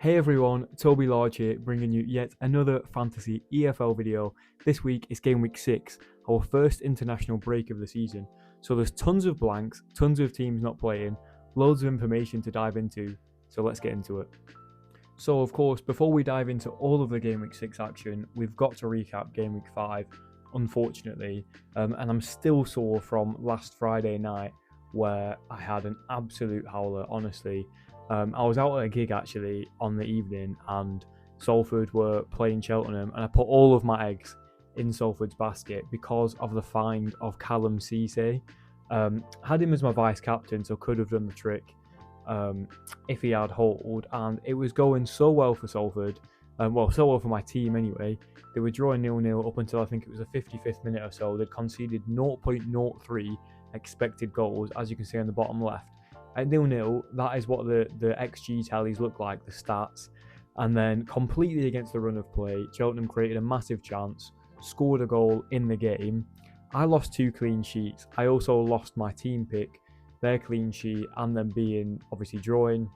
Hey everyone, Toby Large here, bringing you yet another fantasy EFL video. This week is game week 6, our first international break of the season. So there's tons of blanks, tons of teams not playing, loads of information to dive into, so let's get into it. So of course, before we dive into all of the game week 6 action, we've got to recap game week 5, unfortunately, and I'm still sore from last Friday night where I had an absolute howler, honestly. I was out at a gig actually on the evening and Salford were playing Cheltenham, and I put all of my eggs in Salford's basket because of the find of Callum Cisse. Had him as my vice captain, so could have done the trick if he had hold, and it was going so well for Salford, so well for my team anyway. They were drawing 0-0 up until I think it was the 55th minute or so. They'd conceded 0.03 expected goals, as you can see on the bottom left. At 0-0, that is what the XG tallies look like, the stats. And then completely against the run of play, Cheltenham created a massive chance, scored a goal in the game. I lost 2 clean sheets. I also lost my team pick, their clean sheet, and them being obviously drawing.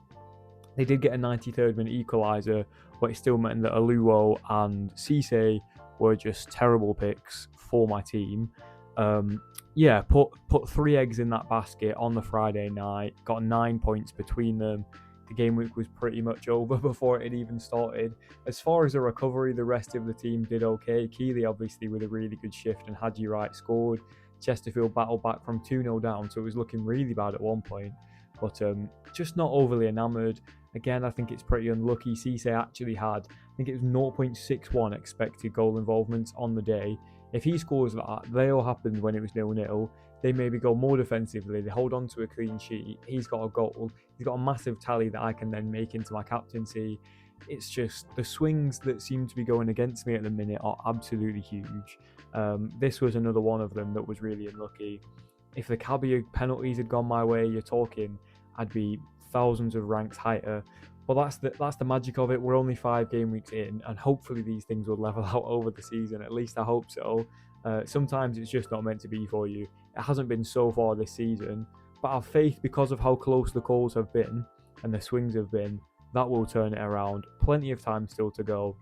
They did get a 93rd minute equaliser, but it still meant that Aluo and Cisse were just terrible picks for my team. Put 3 eggs in that basket on the Friday night, got 9 points between them. The game week was pretty much over before it had even started. As far as the recovery, the rest of the team did okay. Keeley obviously with a really good shift, and Hadji Wright scored. Chesterfield battled back from 2-0 down, so it was looking really bad at one point, but just not overly enamoured. Again, I think it's pretty unlucky. Cisse actually had, I think it was 0.61 expected goal involvements on the day. If he scores that, they all happened when it was 0-0. They maybe go more defensively, they hold on to a clean sheet, he's got a goal, he's got a massive tally that I can then make into my captaincy. It's just the swings that seem to be going against me at the minute are absolutely huge. This was another one of them that was really unlucky. If the Cabby penalties had gone my way, you're talking I'd be thousands of ranks higher. But that's the magic of it. We're only 5 game weeks in, and hopefully these things will level out over the season. At least I hope so. Sometimes it's just not meant to be for you. It hasn't been so far this season, but I have faith because of how close the calls have been and the swings have been. That will turn it around. Plenty of time still to go.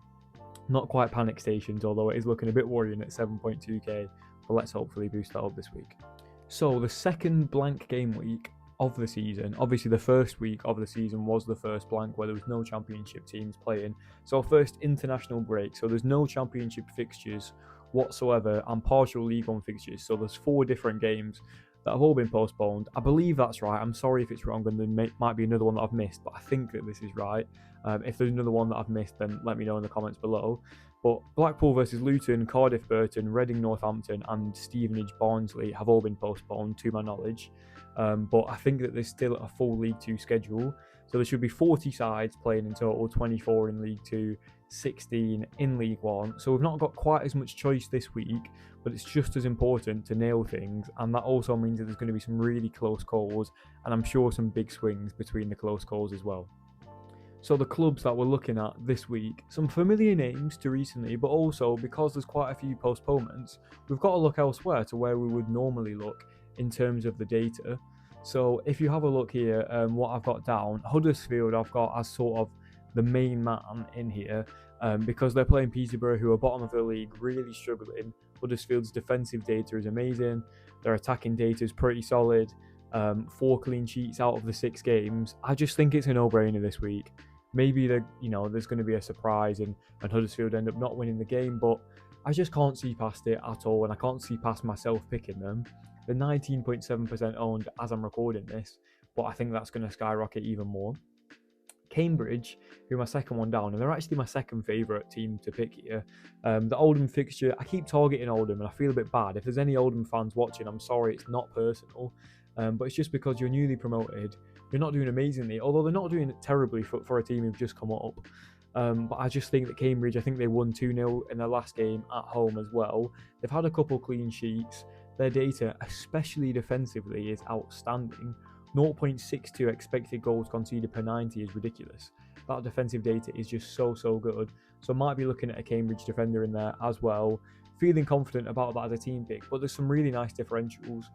Not quite panic stations, although it is looking a bit worrying at 7.2k. But let's hopefully boost that up this week. So the second blank game week of the season, obviously the first week of the season was the first blank where there was no championship teams playing. So first international break, so there's no championship fixtures whatsoever and partial League One fixtures. So there's 4 different games that have all been postponed. I believe that's right. I'm sorry if it's wrong and there might be another one that I've missed, but I think that this is right. If there's another one that I've missed, then let me know in the comments below. But Blackpool versus Luton, Cardiff Burton, Reading Northampton and Stevenage Barnsley have all been postponed to my knowledge. But I think that there's still a full League 2 schedule. So there should be 40 sides playing in total, 24 in League 2, 16 in League 1. So we've not got quite as much choice this week, but it's just as important to nail things. And that also means that there's going to be some really close calls, and I'm sure some big swings between the close calls as well. So the clubs that we're looking at this week, some familiar names to recently, but also because there's quite a few postponements, we've got to look elsewhere to where we would normally look in terms of the data. So if you have a look here, what I've got down, Huddersfield I've got as sort of the main man in here, because they're playing Peterborough, who are bottom of the league, really struggling. Huddersfield's defensive data is amazing, their attacking data is pretty solid, 4 clean sheets out of the 6 games. I just think it's a no-brainer this week. Maybe there's going to be a surprise and Huddersfield end up not winning the game, but I just can't see past it at all, and I can't see past myself picking them. They're 19.7% owned as I'm recording this, but I think that's going to skyrocket even more. Cambridge, who are my second one down, and they're actually my second favourite team to pick here. The Oldham fixture, I keep targeting Oldham, and I feel a bit bad. If there's any Oldham fans watching, I'm sorry, it's not personal, but it's just because you're newly promoted. You're not doing amazingly, although they're not doing terribly for a team who've just come up. But I just think that Cambridge, I think they won 2-0 in their last game at home as well. They've had a couple clean sheets. Their data, especially defensively, is outstanding. 0.62 expected goals conceded per 90 is ridiculous. That defensive data is just so good. So I might be looking at a Cambridge defender in there as well. Feeling confident about that as a team pick, but there's some really nice differentials.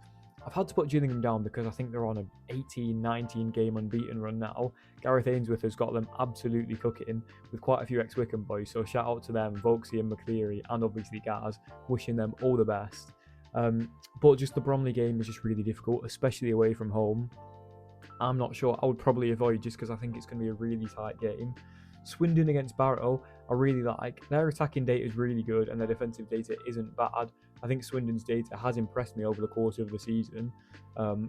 I've had to put Gillingham down because I think they're on an 18-19 game unbeaten run now. Gareth Ainsworth has got them absolutely cooking with quite a few ex-Wycombe boys, so shout out to them, Vokesy and McCleary, and obviously Gaz, wishing them all the best. But just the Bromley game is just really difficult, especially away from home. I'm not sure. I would probably avoid just because I think it's going to be a really tight game. Swindon against Barrow, I really like. Their attacking data is really good and their defensive data isn't bad. I think Swindon's data has impressed me over the course of the season.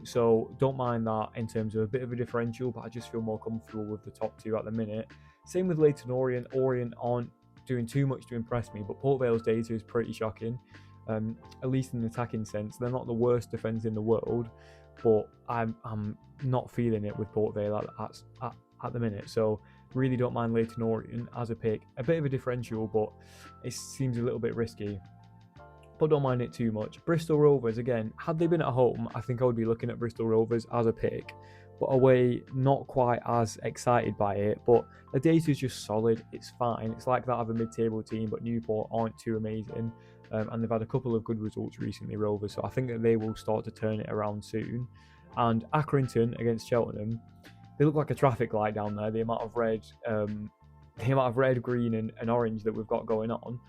So don't mind that in terms of a bit of a differential, but I just feel more comfortable with the top two at the minute. Same with Leyton Orient. Orient aren't doing too much to impress me, but Port Vale's data is pretty shocking, at least in an attacking sense. They're not the worst defence in the world, but I'm not feeling it with Port Vale at the minute. So really don't mind Leyton Orient as a pick. A bit of a differential, but it seems a little bit risky. But don't mind it too much. Bristol Rovers, again, had they been at home, I think I would be looking at Bristol Rovers as a pick. But away, not quite as excited by it. But the data is just solid. It's fine. It's like that of a mid-table team, but Newport aren't too amazing. And they've had a couple of good results recently, Rovers. So I think that they will start to turn it around soon. And Accrington against Cheltenham, they look like a traffic light down there. The amount of red, green, and orange that we've got going on.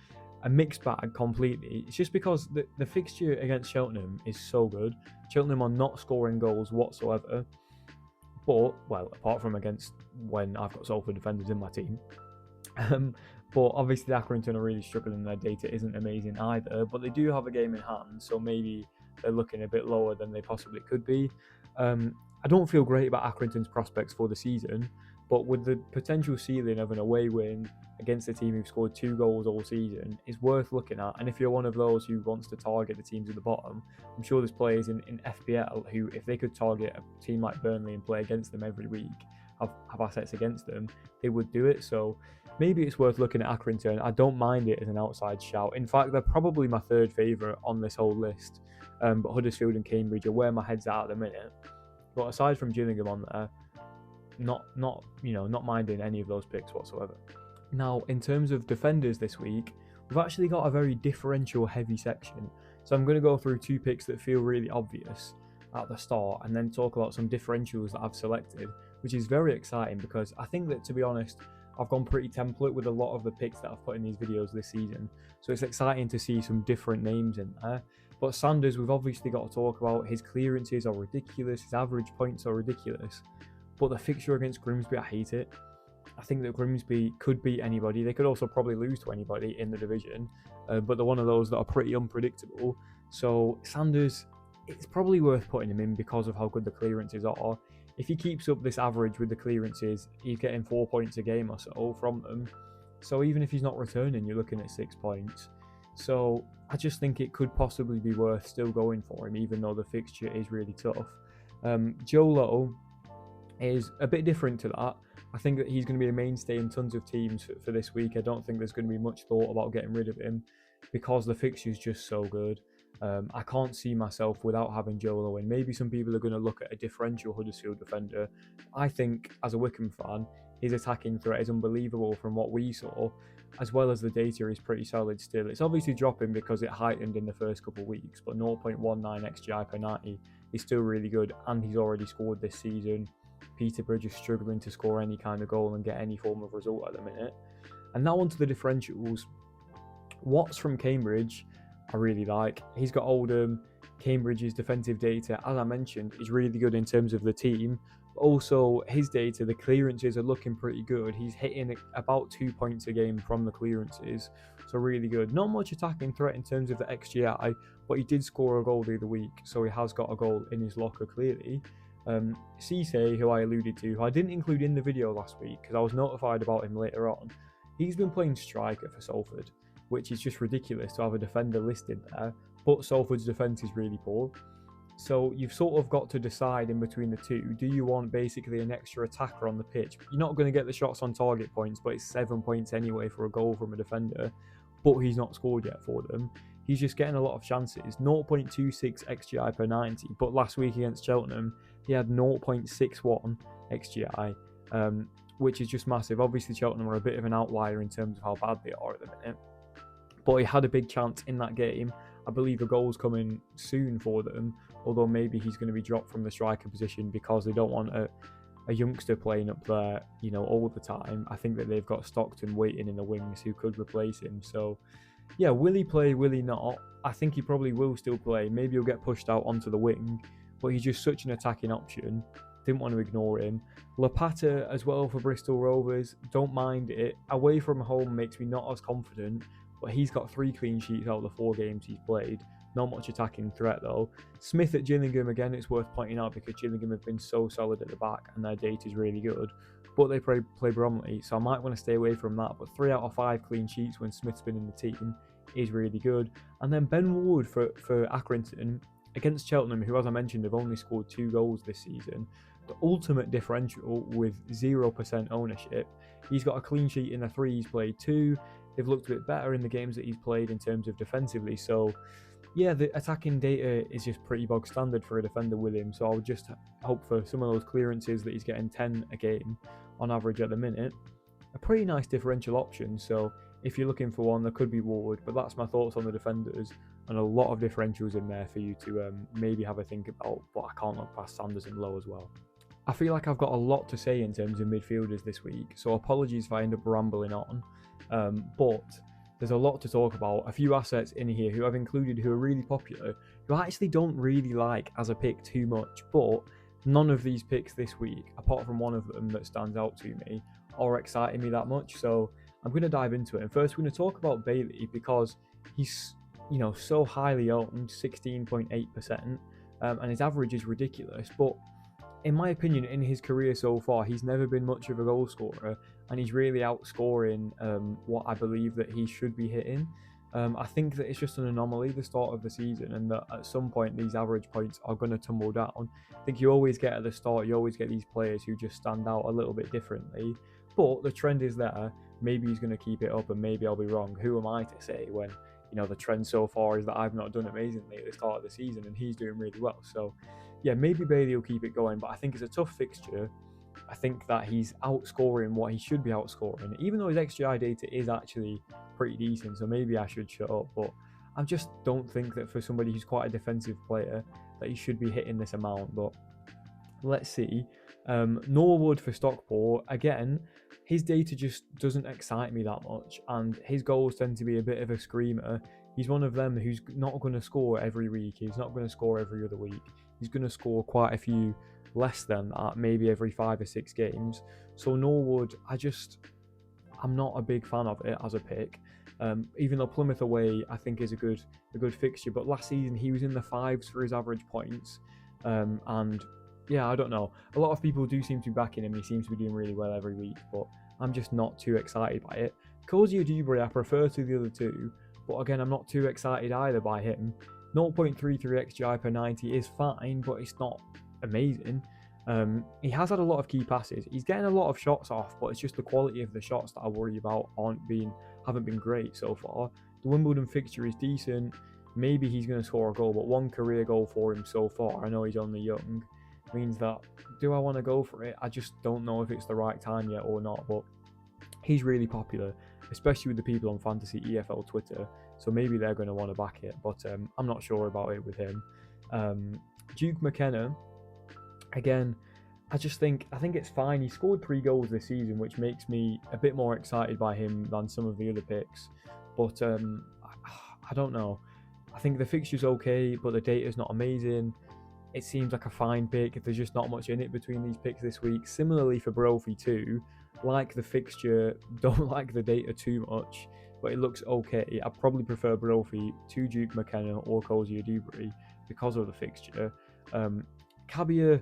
A mixed bag completely. It's just because the fixture against Cheltenham is so good. Cheltenham are not scoring goals whatsoever. But, well, apart from against when I've got Salford defenders in my team. But obviously Accrington are really struggling. Their data isn't amazing either. But they do have a game in hand, so maybe they're looking a bit lower than they possibly could be. I don't feel great about Accrington's prospects for the season, but with the potential ceiling of an away win against a team who've scored 2 goals all season is worth looking at. And if you're one of those who wants to target the teams at the bottom, I'm sure there's players in FPL who, if they could target a team like Burnley and play against them every week, have assets against them, they would do it. So maybe it's worth looking at Accrington. I don't mind it as an outside shout. In fact, they're probably my third favourite on this whole list. But Huddersfield and Cambridge are where my head's at the minute. But aside from Gillingham on there, not minding any of those picks whatsoever. Now, in terms of defenders this week, we've actually got a very differential heavy section. So I'm going to go through 2 picks that feel really obvious at the start and then talk about some differentials that I've selected, which is very exciting because I think that, to be honest, I've gone pretty template with a lot of the picks that I've put in these videos this season. So it's exciting to see some different names in there. But Sanders, we've obviously got to talk about. His clearances are ridiculous. His average points are ridiculous. But the fixture against Grimsby, I hate it. I think that Grimsby could beat anybody. They could also probably lose to anybody in the division. But they're one of those that are pretty unpredictable. So Sanders, it's probably worth putting him in because of how good the clearances are. If he keeps up this average with the clearances, he's getting 4 points a game or so from them. So even if he's not returning, you're looking at 6 points. So I just think it could possibly be worth still going for him, even though the fixture is really tough. Joe Lowe is a bit different to that. I think that he's going to be a mainstay in tons of teams for this week. I don't think there's going to be much thought about getting rid of him because the fixture is just so good. I can't see myself without having Joe Lowe in. Maybe some people are going to look at a differential Huddersfield defender. I think, as a Wycombe fan, his attacking threat is unbelievable from what we saw, as well as the data is pretty solid still. It's obviously dropping because it heightened in the first couple of weeks, but 0.19 XGI per 90 is still really good, and he's already scored this season. Peterborough is struggling to score any kind of goal and get any form of result at the minute. And now onto the differentials. Watts from Cambridge, I really like. He's got Oldham. Cambridge's defensive data, as I mentioned, is really good in terms of the team. But also, his data, the clearances are looking pretty good. He's hitting about 2 points a game from the clearances, so really good. Not much attacking threat in terms of the XGI, but he did score a goal the other week, so he has got a goal in his locker clearly. Cisse, who I alluded to, who I didn't include in the video last week because I was notified about him later on, he's been playing striker for Salford, which is just ridiculous to have a defender listed there, but Salford's defence is really poor. So you've sort of got to decide in between the two. Do you want basically an extra attacker on the pitch? You're not going to get the shots on target points, but it's 7 points anyway for a goal from a defender, but he's not scored yet for them. He's just getting a lot of chances. 0.26 XGI per 90, but last week against Cheltenham, he had 0.61 XGI, which is just massive. Obviously, Cheltenham are a bit of an outlier in terms of how bad they are at the minute, but he had a big chance in that game. I believe a goal's coming soon for them, although maybe he's going to be dropped from the striker position because they don't want a youngster playing up there, you know, all the time. I think that they've got Stockton waiting in the wings who could replace him. So yeah, will he play, will he not? I think he probably will still play. Maybe he'll get pushed out onto the wing, but he's just such an attacking option. Didn't want to ignore him. Lapata as well for Bristol Rovers. Don't mind it. Away from home makes me not as confident, but he's got 3 clean sheets out of the 4 games he's played. Not much attacking threat though. Smith at Gillingham, again, it's worth pointing out because Gillingham have been so solid at the back and their data is really good. But they play Bromley, so I might want to stay away from that. But 3 out of 5 clean sheets when Smith's been in the team is really good. And then Ben Wood for Accrington against Cheltenham, who, as I mentioned, have only scored 2 goals this season. The ultimate differential with 0% ownership. He's got a clean sheet in the 3 he's played 2. They've looked a bit better in the games that he's played in terms of defensively. So yeah, the attacking data is just pretty bog standard for a defender with him. So I would just hope for some of those clearances that he's getting 10 a game on average at the minute. A pretty nice differential option. So if you're looking for one, there could be Ward. But that's my thoughts on the defenders, and a lot of differentials in there for you to maybe have a think about. But I can't look past Sanders and Lowe as well. I feel like I've got a lot to say in terms of midfielders this week, so apologies if I end up rambling on. But there's a lot to talk about. A few assets in here who I've included who are really popular, who I actually don't really like as a pick too much, but none of these picks this week, apart from one of them that stands out to me, are exciting me that much. So I'm going to dive into it. And first, we're going to talk about Bailey because he's, you know, so highly owned, 16.8%, and his average is ridiculous. But in my opinion, in his career so far, he's never been much of a goal scorer, and he's really outscoring what I believe that he should be hitting. I think that it's just an anomaly, the start of the season, and that at some point these average points are going to tumble down. I think you always get at the start, you always get these players who just stand out a little bit differently, but the trend is there. Maybe he's going to keep it up, and maybe I'll be wrong. Who am I to say when, you know, the trend so far is that I've not done amazingly at the start of the season and he's doing really well. So yeah, maybe Bailey will keep it going, but I think it's a tough fixture. I think that he's outscoring what he should be outscoring, even though his XGI data is actually pretty decent, so maybe I should shut up. But I just don't think that for somebody who's quite a defensive player that he should be hitting this amount. But let's see. Norwood for Stockport, again, his data just doesn't excite me that much, and his goals tend to be a bit of a screamer. He's one of them who's not going to score every week. He's not going to score every other week. He's going to score quite a few less than that, maybe every 5 or 6 games. So Norwood, I'm not a big fan of it as a pick. Even though Plymouth away, I think is a good fixture. But last season he was in the 5s for his average points, and yeah, I don't know. A lot of people do seem to be backing him. He seems to be doing really well every week, but I'm just not too excited by it. Cozy Dewberry I prefer to the other two, but again, I'm not too excited either by him. 0.33 XGI per 90 is fine, but it's not amazing. He has had a lot of key passes. He's getting a lot of shots off, but it's just the quality of the shots that I worry about haven't been great so far. The Wimbledon fixture is decent. Maybe he's going to score a goal, but 1 career goal for him so far. I know he's only young. Means that, do I want to go for it? I just don't know if it's the right time yet or not, but he's really popular, especially with the people on Fantasy EFL Twitter, so maybe they're going to want to back it, but I'm not sure about it with him. Duke McKenna, again, I think it's fine. He scored 3 goals this season, which makes me a bit more excited by him than some of the other picks, but I don't know. I think the fixture's okay, but the data's not amazing. It seems like a fine pick. There's just not much in it between these picks this week. Similarly for Brophy too, like the fixture, don't like the data too much, but it looks okay. I probably prefer Brophy to Duke McKenna or Cozy Dewberry because of the fixture. Cabia,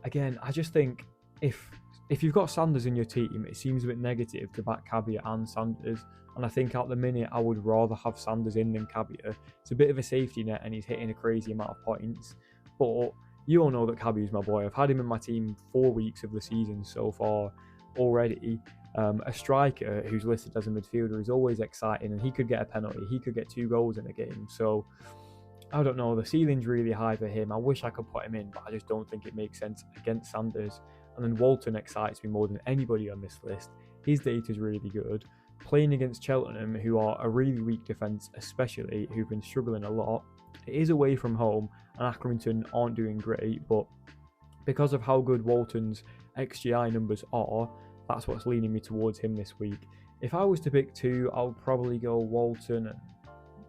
again, I just think if you've got Sanders in your team, it seems a bit negative to back Cabia and Sanders. And I think at the minute, I would rather have Sanders in than Cabia. It's a bit of a safety net and he's hitting a crazy amount of points. But you all know that Cabia's my boy. I've had him in my team 4 weeks of the season so far already. A striker who's listed as a midfielder is always exciting, and he could get a penalty. He could get 2 goals in a game. So I don't know. The ceiling's really high for him. I wish I could put him in, but I just don't think it makes sense against Sanders. And then Walton excites me more than anybody on this list. His data is really good. Playing against Cheltenham, who are a really weak defence, especially, who've been struggling a lot. It is away from home, and Accrington aren't doing great, but because of how good Walton's XGI numbers are, that's what's leaning me towards him this week. If I was to pick two, I would probably go Walton and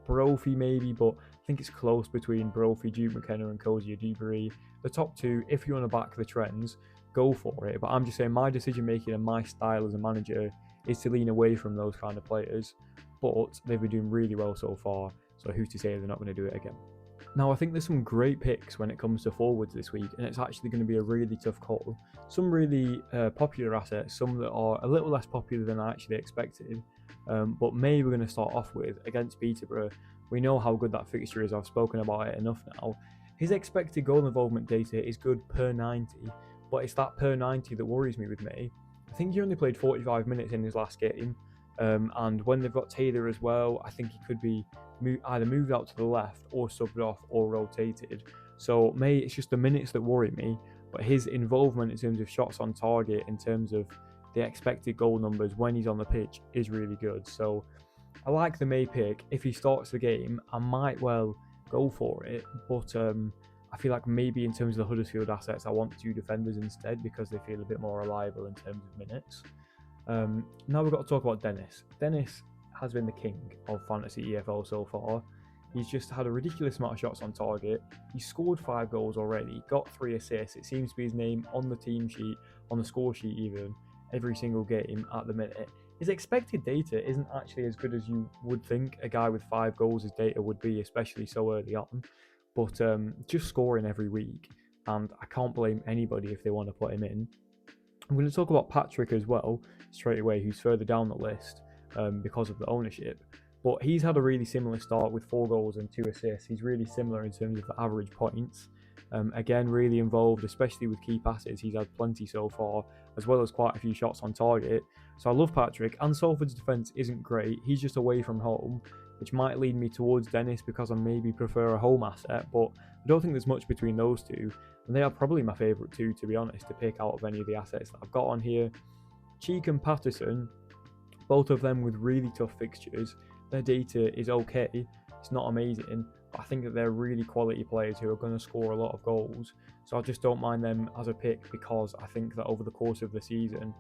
Brophy maybe, but I think it's close between Brophy, Duke McKenna and Cozier Dewberry. The top two, if you want to back the trends, go for it. But I'm just saying my decision making and my style as a manager is to lean away from those kind of players. But they've been doing really well so far, so who's to say they're not going to do it again? Now, I think there's some great picks when it comes to forwards this week, and it's actually going to be a really tough call. Some really popular assets, some that are a little less popular than I actually expected. But May we're going to start off with against Peterborough. We know how good that fixture is. I've spoken about it enough now. His expected goal involvement data is good per 90, but it's that per 90 that worries me with May. I think he only played 45 minutes in his last game. And when they've got Taylor as well, I think he could be either moved out to the left or subbed off or rotated. So May, it's just the minutes that worry me, but his involvement in terms of shots on target, in terms of the expected goal numbers when he's on the pitch, is really good. So I like the May pick. If he starts the game, I might well go for it, but I feel like maybe in terms of the Huddersfield assets, I want two defenders instead because they feel a bit more reliable in terms of minutes. Now we've got to talk about Dennis. Dennis has been the king of fantasy EFL so far. He's just had a ridiculous amount of shots on target. He's scored 5 goals already, got 3 assists. It seems to be his name on the team sheet, on the score sheet even, every single game at the minute. His expected data isn't actually as good as you would think a guy with 5 goals as data would be, especially so early on. But just scoring every week, and I can't blame anybody if they want to put him in. I'm going to talk about Patrick as well, straight away, who's further down the list because of the ownership. But he's had a really similar start with 4 goals and 2 assists. He's really similar in terms of the average points. Again, really involved, especially with key passes. He's had plenty so far, as well as quite a few shots on target. So I love Patrick, and Salford's defence isn't great. He's just away from home, which might lead me towards Dennis because I maybe prefer a home asset, but I don't think there's much between those two. And they are probably my favourite two, to be honest, to pick out of any of the assets that I've got on here. Cheek and Patterson, both of them with really tough fixtures. Their data is okay, it's not amazing, but I think that they're really quality players who are going to score a lot of goals. So I just don't mind them as a pick because I think that over the course of the season,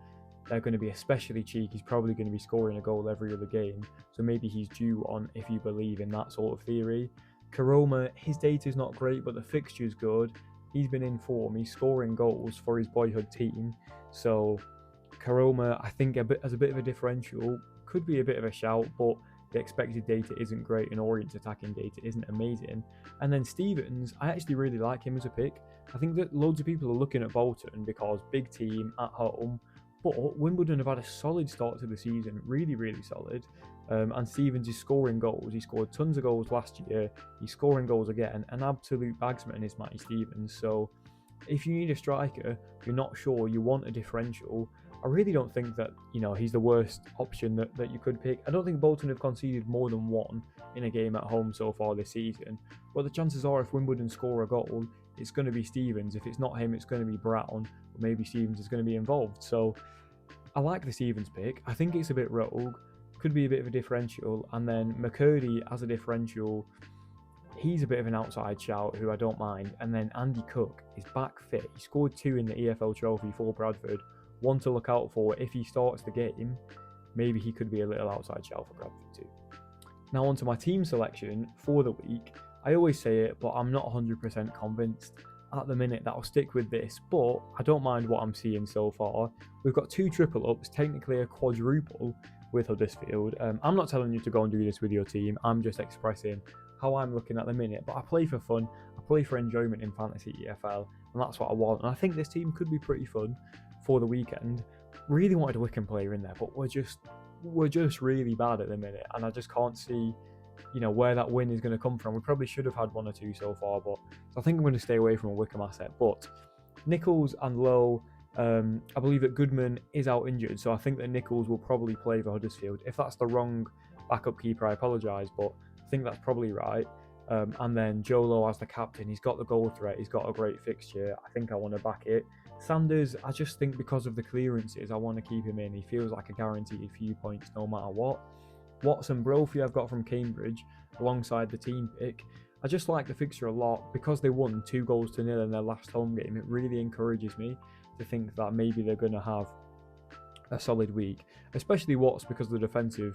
they're going to be especially Cheek. He's probably going to be scoring a goal every other game, so maybe he's due one if you believe in that sort of theory. Karoma, his data is not great, but the fixture's good. He's been in form, he's scoring goals for his boyhood team. So Karoma, I think as a bit of a differential, could be a bit of a shout, but the expected data isn't great and Orient's attacking data isn't amazing. And then Stevens, I actually really like him as a pick. I think that loads of people are looking at Bolton because big team at home, but Wimbledon have had a solid start to the season, really, really solid. And Stevens is scoring goals. He scored tons of goals last year. He's scoring goals again. An absolute bagsman is Matty Stevens. So if you need a striker, you're not sure, you want a differential, I really don't think that, he's the worst option that you could pick. I don't think Bolton have conceded more than 1 in a game at home so far this season. But the chances are if Wimbledon score a goal, it's going to be Stevens. If it's not him, it's going to be Brown. Or maybe Stevens is going to be involved. So I like the Stevens pick. I think it's a bit rogue. Could be a bit of a differential. And then McCurdy as a differential, he's a bit of an outside shout who I don't mind. And then Andy Cook is back fit. He scored 2 in the EFL trophy for Bradford. 1 to look out for if he starts the game. Maybe he could be a little outside shout for Bradford too. Now onto my team selection for the week. I always say it, but I'm not 100% convinced at the minute that I'll stick with this, but I don't mind what I'm seeing so far. We've got 2 triple ups, technically a quadruple with Huddersfield. I'm not telling you to go and do this with your team. I'm just expressing how I'm looking at the minute, but I play for fun. I play for enjoyment in fantasy EFL, and that's what I want. And I think this team could be pretty fun for the weekend. Really wanted a Wickham player in there, but we're just really bad at the minute, and I just can't see where that win is going to come from. We probably should have had 1 or 2 so far, but so I think I'm going to stay away from a Wickham asset. But Nichols and Lowe, I believe that Goodman is out injured, so I think that Nichols will probably play for Huddersfield. If that's the wrong backup keeper, I apologise, but I think that's probably right. And then Joe Lowe as the captain, he's got the goal threat, he's got a great fixture. I think I want to back it. Sanders, I just think because of the clearances, I want to keep him in. He feels like a guaranteed few points no matter what. Watson Brophy I've got from Cambridge alongside the team pick. I just like the fixture a lot. Because they won 2-0 in their last home game, it really encourages me to think that maybe they're going to have a solid week, especially Watts, because the defensive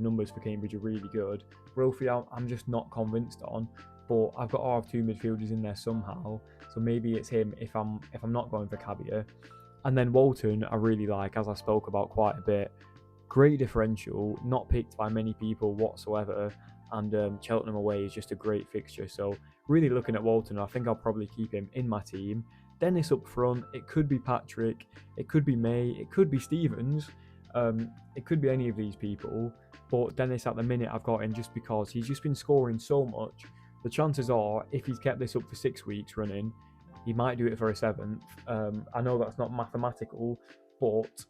numbers for Cambridge are really good. Brophy, I'm just not convinced on, but I've got to have 2 midfielders in there somehow, so maybe it's him if I'm not going for Cabia. And then Walton I really like, as I spoke about quite a bit. Great differential, not picked by many people whatsoever, and Cheltenham away is just a great fixture. So really looking at Walton, I think I'll probably keep him in my team. Dennis up front, it could be Patrick, it could be May, it could be Stevens, it could be any of these people, but Dennis at the minute I've got in just because he's just been scoring so much. The chances are, if he's kept this up for 6 weeks running, he might do it for a 7th. I know that's not mathematical, but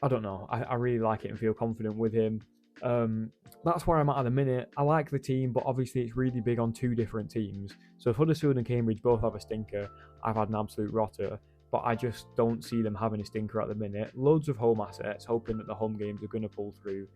I don't know. I really like it and feel confident with him. That's where I'm at the minute. I like the team, but obviously it's really big on 2 different teams. So if Huddersfield and Cambridge both have a stinker, I've had an absolute rotter, but I just don't see them having a stinker at the minute. Loads of home assets, hoping that the home games are going to pull through.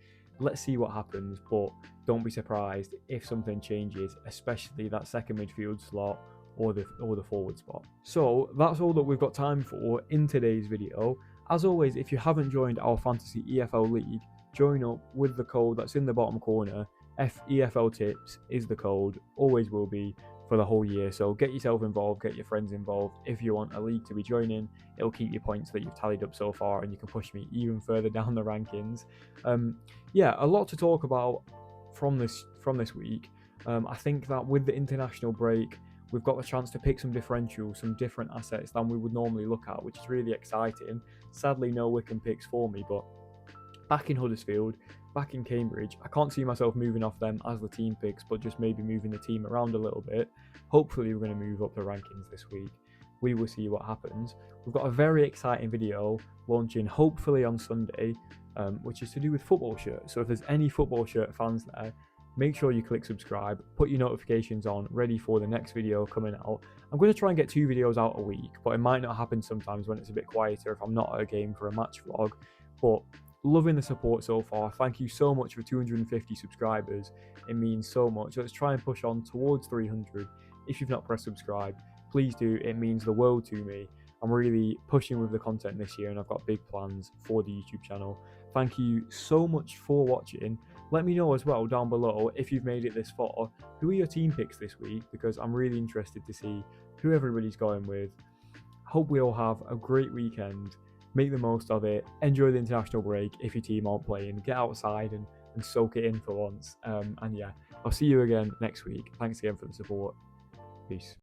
Let's see what happens, but don't be surprised if something changes, especially that second midfield slot or the forward spot. So that's all that we've got time for in today's video. As always, if you haven't joined our Fantasy EFL League, join up with the code that's in the bottom corner. FEFLTIPS is the code, always will be for the whole year. So get yourself involved, get your friends involved. If you want a league to be joining, it'll keep your points that you've tallied up so far, and you can push me even further down the rankings. Yeah, a lot to talk about from this week. I think that with the international break, we've got the chance to pick some differentials, some different assets than we would normally look at, which is really exciting. Sadly, no Wickham picks for me, but back in Huddersfield, back in Cambridge, I can't see myself moving off them as the team picks, but just maybe moving the team around a little bit. Hopefully we're going to move up the rankings this week. We will see what happens. We've got a very exciting video launching hopefully on Sunday, which is to do with football shirts. So if there's any football shirt fans there, make sure you click subscribe, put your notifications on, ready for the next video coming out. I'm going to try and get 2 videos out a week, but it might not happen sometimes when it's a bit quieter if I'm not at a game for a match vlog. But loving the support so far. Thank you so much for 250 subscribers. It means so much. Let's try and push on towards 300. If you've not pressed subscribe, please do. It means the world to me. I'm really pushing with the content this year, and I've got big plans for the YouTube channel. Thank you so much for watching. Let me know as well down below, if you've made it this far, who are your team picks this week, because I'm really interested to see who everybody's going with. Hope we all have a great weekend. Make the most of it. Enjoy the international break if your team aren't playing. Get outside and soak it in for once. And yeah, I'll see you again next week. Thanks again for the support. Peace.